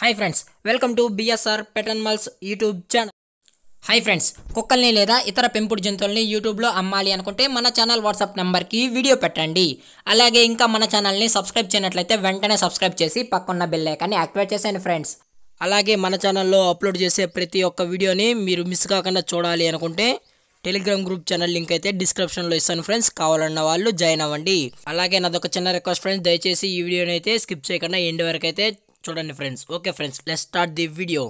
Hi friends, welcome to BSR pet animals YouTube channel. Hi friends, కుక్కల్ని లేదా ఇతర పెంపుడు జంతువుల్ని యూట్యూబ్లో అమ్మాలి అనుకుంటే మన ఛానల్ వాట్సాప్ నెంబర్కి వీడియో పెట్టండి. అలాగే ఇంకా మన ఛానల్ని సబ్స్క్రైబ్ చేయనట్లయితే వెంటనే సబ్స్క్రైబ్ చేసి పక్కన్న బెల్ ఐకాన్ని యాక్టివేట్ చేసేయండి ఫ్రెండ్స్. అలాగే మన ఛానల్లో అప్లోడ్ చేసే ప్రతి ఒక్క వీడియోని మీరు మిస్ కాకుండా చూడాలి అనుకుంటే టెలిగ్రామ్ గ్రూప్ ఛానల్ లింక్ అయితే డిస్క్రిప్షన్లో ఇస్తాను ఫ్రెండ్స్, కావాలన్న వాళ్ళు జాయిన్ అవ్వండి. అలాగే నాదొక చిన్న రిక్వెస్ట్ ఫ్రెండ్స్, దయచేసి ఈ వీడియోని అయితే స్కిప్ చేయకుండా ఎండ్ వరకు అయితే చూడండి friends. Okay friends, let's start the video.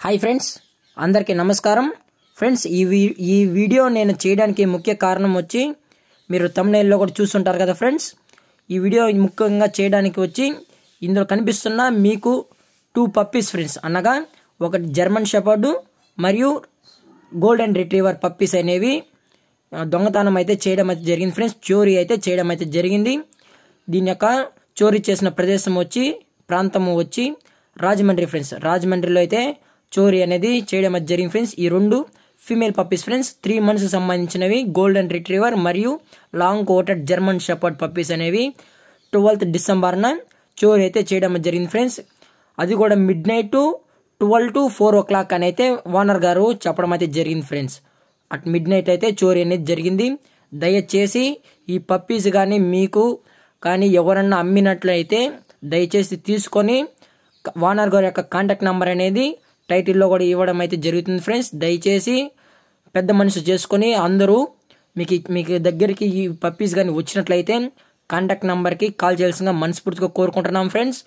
Hi friends, అందరికీ నమస్కారం. ఫ్రెండ్స్, ఈ వీడియో నేను చేయడానికి ముఖ్య కారణం వచ్చి మీరు థంబ్నెయిల్లో కూడా చూస్తుంటారు కదా ఫ్రెండ్స్. ఈ వీడియో ముఖ్యంగా చేయడానికి వచ్చి ఇందులో కనిపిస్తున్న మీకు 2 పప్పీస్ ఫ్రెండ్స్, అనగా ఒకటి జర్మన్ షెపర్డ్ మరియు గోల్డెన్ రిట్రీవర్ పప్పీస్ అనేవి దొంగతనం అయితే చేయడం అయితే జరిగింది ఫ్రెండ్స్. చోరీ అయితే చేయడం అయితే జరిగింది. దీని యొక్క చోరీ చేసిన ప్రాంతము వచ్చి రాజమండ్రి ఫ్రెండ్స్. రాజమండ్రిలో అయితే చోరీ అనేది చేయడం అయితే జరిగింది ఫ్రెండ్స్. ఈ 2 ఫీమేల్ పప్పీస్ ఫ్రెండ్స్, 3 months సంబంధించినవి గోల్డెన్ రిట్రీవర్ మరియు long coated German shepherd puppies అనేవి 12th December చోరీ అయితే చేయడం జరిగింది ఫ్రెండ్స్. అది కూడా midnight 12 to 4 o'clock అని అయితే ఓనర్ గారు చెప్పడం అయితే జరిగింది ఫ్రెండ్స్. అట్ midnight అయితే చోరీ అనేది జరిగింది. దయచేసి ఈ పప్పీస్ కానీ మీకు కానీ ఎవరన్నా అమ్మినట్లయితే దయచేసి తీసుకొని ఓనర్ గారి యొక్క కాంటాక్ట్ నెంబర్ అనేది టైటిల్లో కూడా ఇవ్వడం అయితే జరుగుతుంది ఫ్రెండ్స్. దయచేసి పెద్ద మనిషి చేసుకొని అందరూ మీకు దగ్గరికి ఈ పప్పీస్ కానీ వచ్చినట్లయితే కాంటాక్ట్ నెంబర్కి కాల్ చేయాల్సిందిగా మనస్ఫూర్తిగా కోరుకుంటున్నాం ఫ్రెండ్స్.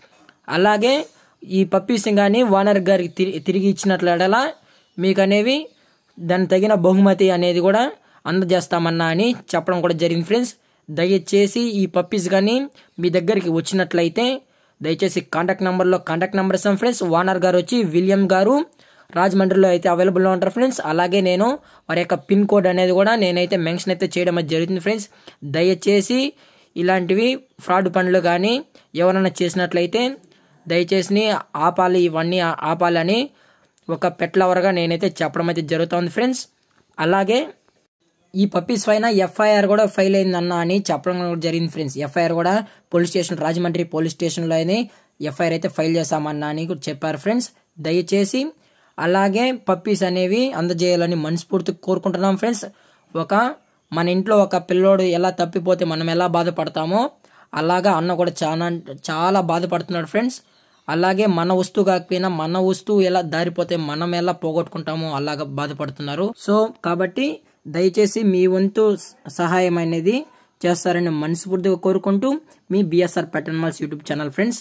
అలాగే ఈ పప్పీస్ కానీ ఓనర్ గారికి తిరిగి ఇచ్చినట్లయితే మీకు అనేవి దానికి తగిన బహుమతి అనేది కూడా అందజేస్తామన్నా అని చెప్పడం కూడా జరిగింది ఫ్రెండ్స్. దయచేసి ఈ పప్పీస్ కానీ మీ దగ్గరికి వచ్చినట్లయితే దయచేసి కాంటాక్ట్ నెంబర్ ఇస్తాం ఫ్రెండ్స్. ఓనర్ గారు వచ్చి విలియం గారు రాజమండ్రిలో అయితే అవైలబుల్లో ఉంటారు ఫ్రెండ్స్. అలాగే నేను వారి యొక్క పిన్ కోడ్ అనేది కూడా నేనైతే మెన్షన్ అయితే చేయడం అయితే జరుగుతుంది ఫ్రెండ్స్. దయచేసి ఇలాంటివి ఫ్రాడ్ పనులు కానీ ఎవరైనా చేసినట్లయితే దయచేసి ఇవన్నీ ఆపాలని ఒక పెట్ లవర్గా నేనైతే చెప్పడం అయితే జరుగుతుంది ఫ్రెండ్స్. అలాగే ఈ పప్పీస్ పైన ఎఫ్ఐఆర్ కూడా ఫైల్ అయిందన్న అని చెప్పడం జరిగింది ఫ్రెండ్స్. ఎఫ్ఐఆర్ కూడా రాజమండ్రి పోలీస్ స్టేషన్లో అయితే ఎఫ్ఐఆర్ అయితే ఫైల్ చేశామన్నా అని కూడా చెప్పారు ఫ్రెండ్స్. దయచేసి అలాగే పప్పీస్ అనేవి అందజేయాలని మనస్ఫూర్తిగా కోరుకుంటున్నాం ఫ్రెండ్స్. మన ఇంట్లో ఒక పిల్లోడు ఎలా తప్పిపోతే మనం ఎలా బాధపడతామో అలాగా అన్న కూడా చాలా బాధపడుతున్నాడు ఫ్రెండ్స్. అలాగే మన వస్తువు కాకపోయినా మన వస్తువు ఎలా దారిపోతే మనం ఎలా పోగొట్టుకుంటామో అలాగా బాధపడుతున్నారు. సో కాబట్టి దయచేసి మీ వంతు సహాయం అనేది చేస్తారని మనస్ఫూర్తిగా కోరుకుంటూ మీ BSR pet animals YouTube channel friends.